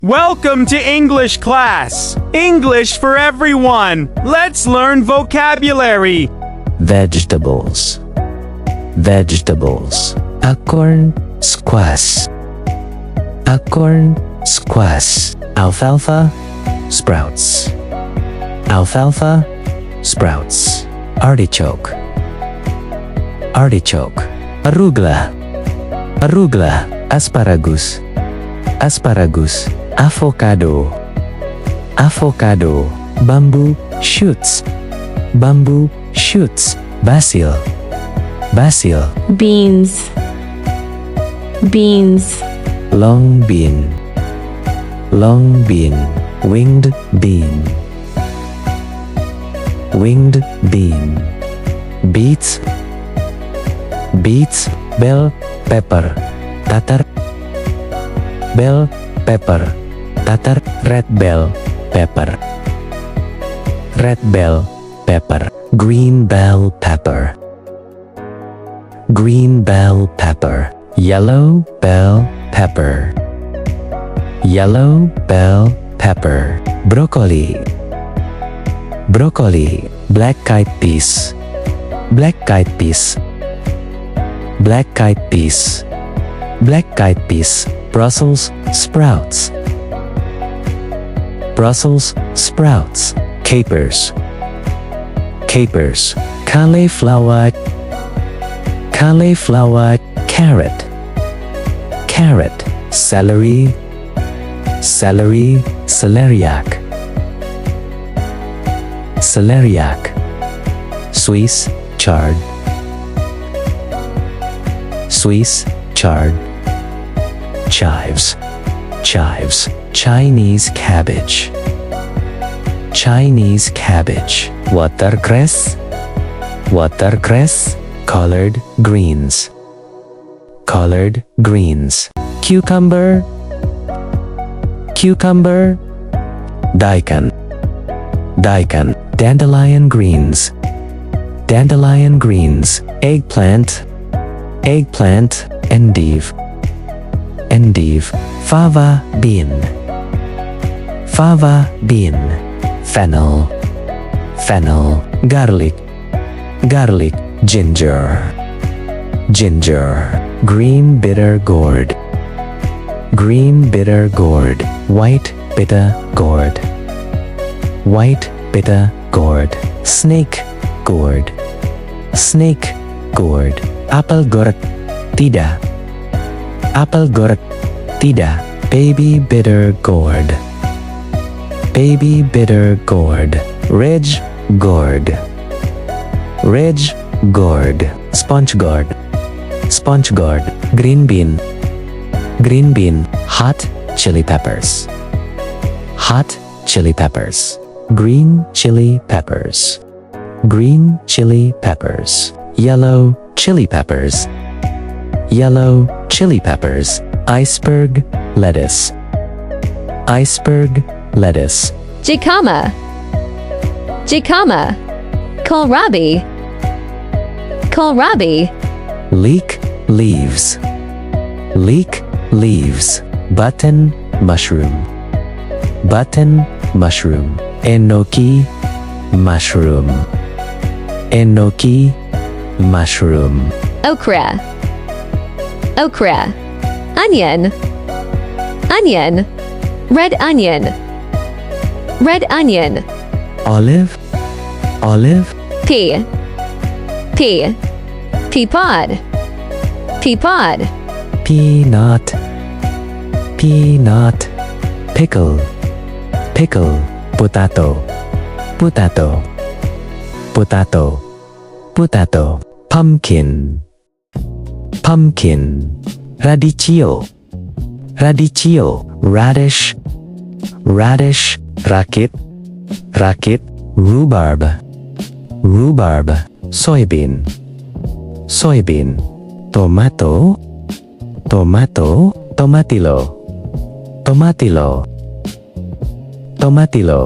Welcome to English class. English for everyone. Let's learn vocabulary. Vegetables. Vegetables. Acorn, squash. Acorn, squash. Alfalfa, sprouts. Alfalfa, sprouts. Artichoke. Artichoke. Arugula. Arugula. Asparagus. Asparagus. Avocado. Avocado. Bamboo shoots. Bamboo shoots. Basil. Basil. Beans. Beans. Long bean. Long bean. Winged bean. Winged bean. Beets. Beets. Bell pepper. Tatar. Bell pepper. Tatar. Red bell pepper. Red bell pepper. Green bell pepper. Green bell pepper. Yellow bell pepper. Yellow bell pepper. Broccoli. Broccoli. Black eyed peas. Black eyed peas. Black eyed peas. Black eyed peas. Brussels sprouts. Brussels sprouts. Capers. Capers. Cauliflower. Cauliflower. Carrot. Carrot. Celery. Celery. Celeriac. Celeriac. Swiss chard. Swiss chard. Chives. Chives. Chinese cabbage. Chinese cabbage. Watercress. Watercress. Collard greens. Collard greens. Cucumber. Cucumber. Daikon. Daikon. Dandelion greens. Dandelion greens. Eggplant. Eggplant. Endive. Endive. Fava bean. Fava bean. Fennel. Fennel. Garlic. Garlic. Ginger. Ginger. Green bitter gourd. Green bitter gourd. White bitter gourd. White bitter gourd. Snake gourd. Snake gourd. Apel gourd. Tidak. Apel gourd. Tidak. Baby bitter gourd. Baby bitter gourd. Ridge gourd. Ridge gourd. Sponge gourd. Sponge gourd. Green bean. Green bean. Hot chili peppers. Hot chili peppers. Green chili peppers. Green chili peppers. Yellow chili peppers. Yellow chili peppers. Iceberg lettuce. Iceberg lettuce. Jicama. Jicama. Kohlrabi. Kohlrabi. Leek leaves. Leek leaves. Button mushroom. Button mushroom. Enoki mushroom. Enoki mushroom. Okra. Okra. Onion. Onion. Red onion. Red onion. Olive. Olive. Pea. Pea. Pea pod. Pea pod. Peanut. Peanut. Pickle. Pickle. Potato. Potato. Potato. Potato. Pumpkin. Pumpkin. Radicchio. Radicchio. Radish. Radish. Rakit. Rakit. Rhubarb. Rhubarb. Soybean. Soybean. Tomato. Tomato. Tomatillo. Tomatillo. Tomatillo.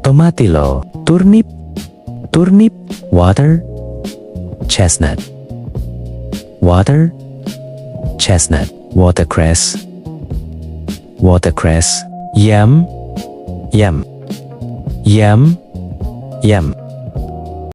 Tomatillo. Turnip. Turnip. Water. Chestnut. Water. Chestnut. Watercress. watercress, yam, yam, yam, yam.